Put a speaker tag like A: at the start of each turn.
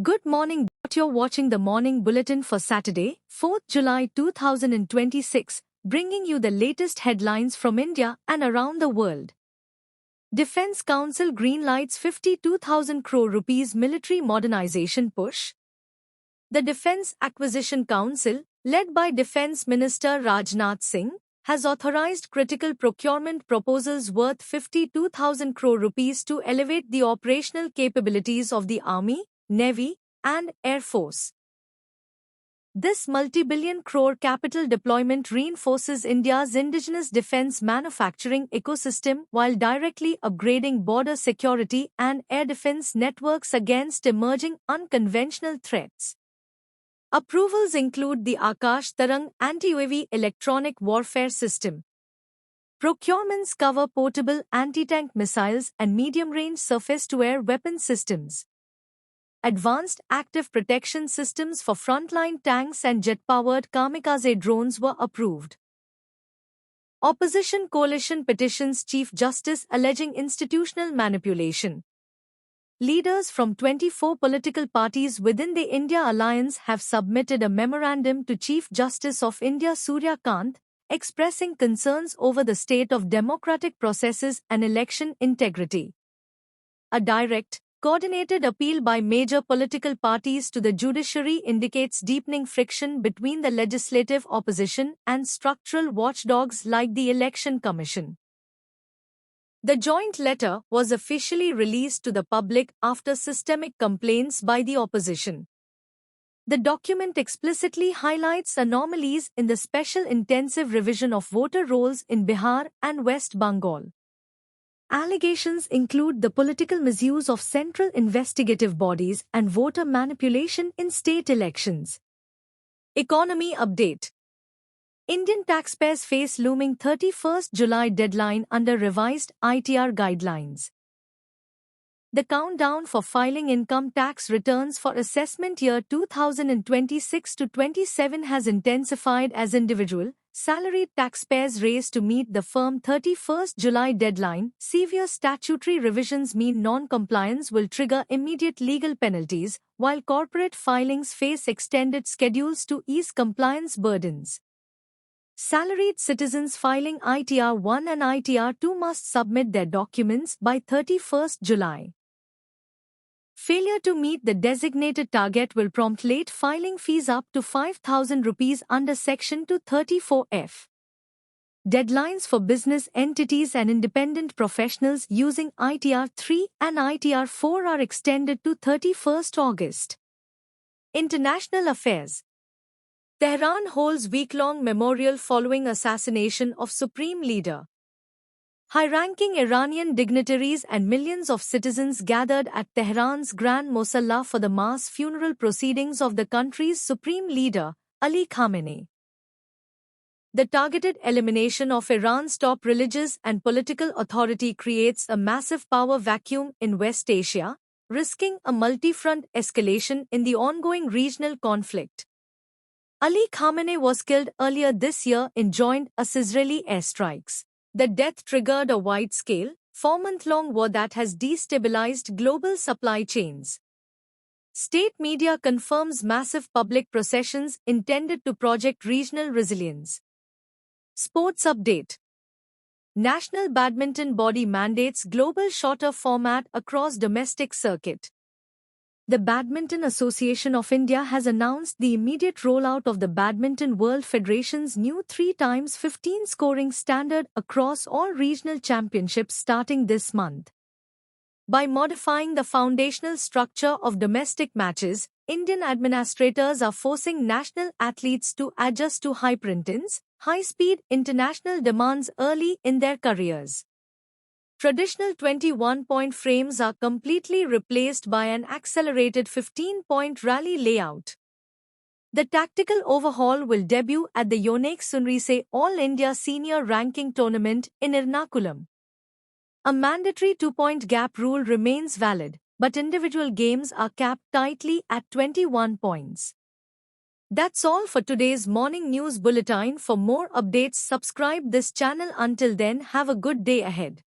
A: Good morning. You're watching the morning bulletin for Saturday, 4th July 2026, bringing you the latest headlines from India and around the world. Defence Council greenlights 52,000 crore rupees military modernization push. The Defence Acquisition Council, led by Defence Minister Rajnath Singh, has authorized critical procurement proposals worth 52,000 crore rupees to elevate the operational capabilities of the Army, Navy, and Air Force. This multi-billion crore capital deployment reinforces India's indigenous defense manufacturing ecosystem while directly upgrading border security and air defense networks against emerging unconventional threats. Approvals include the Akash Tarang anti-UAV electronic warfare system. Procurements cover portable anti-tank missiles and medium-range surface-to-air weapon systems. Advanced active protection systems for frontline tanks and jet-powered kamikaze drones were approved. Opposition coalition petitions Chief Justice alleging institutional manipulation. Leaders from 24 political parties within the India Alliance have submitted a memorandum to Chief Justice of India Surya Kant, expressing concerns over the state of democratic processes and election integrity. A direct, coordinated appeal by major political parties to the judiciary indicates deepening friction between the legislative opposition and structural watchdogs like the Election Commission. The joint letter was officially released to the public after systemic complaints by the opposition. The document explicitly highlights anomalies in the special intensive revision of voter rolls in Bihar and West Bengal. Allegations include the political misuse of central investigative bodies and voter manipulation in state elections. Economy update. Indian taxpayers face looming 31st July deadline under revised ITR guidelines. The countdown for filing income tax returns for assessment year 2026 to 27 has intensified as individual, salaried taxpayers race to meet the firm 31st July deadline. Severe statutory revisions mean non-compliance will trigger immediate legal penalties, while corporate filings face extended schedules to ease compliance burdens. Salaried citizens filing ITR 1 and ITR 2 must submit their documents by 31st July. Failure to meet the designated target will prompt late filing fees up to 5,000 rupees under Section 234F. Deadlines for business entities and independent professionals using ITR 3 and ITR 4 are extended to 31st August. International Affairs. Tehran holds week-long memorial following assassination of Supreme Leader. High-ranking Iranian dignitaries and millions of citizens gathered at Tehran's Grand Mosalla for the mass funeral proceedings of the country's supreme leader, Ali Khamenei. The targeted elimination of Iran's top religious and political authority creates a massive power vacuum in West Asia, risking a multi-front escalation in the ongoing regional conflict. Ali Khamenei was killed earlier this year in joint US-Israeli airstrikes. The death triggered a wide-scale, 4-month-long war that has destabilized global supply chains. State media confirms massive public processions intended to project regional resilience. Sports update. National Badminton Body mandates global shorter format across domestic circuit. The Badminton Association of India has announced the immediate rollout of the Badminton World Federation's new 3x15 scoring standard across all regional championships starting this month. By modifying the foundational structure of domestic matches, Indian administrators are forcing national athletes to adjust to hyper-intense, high-speed international demands early in their careers. Traditional 21-point frames are completely replaced by an accelerated 15-point rally layout. The tactical overhaul will debut at the Yonex Sunrise All India Senior Ranking Tournament in Ernakulam. A mandatory 2-point gap rule remains valid, but individual games are capped tightly at 21 points. That's all for today's morning news bulletin. For more updates, subscribe this channel. Until then, have a good day ahead.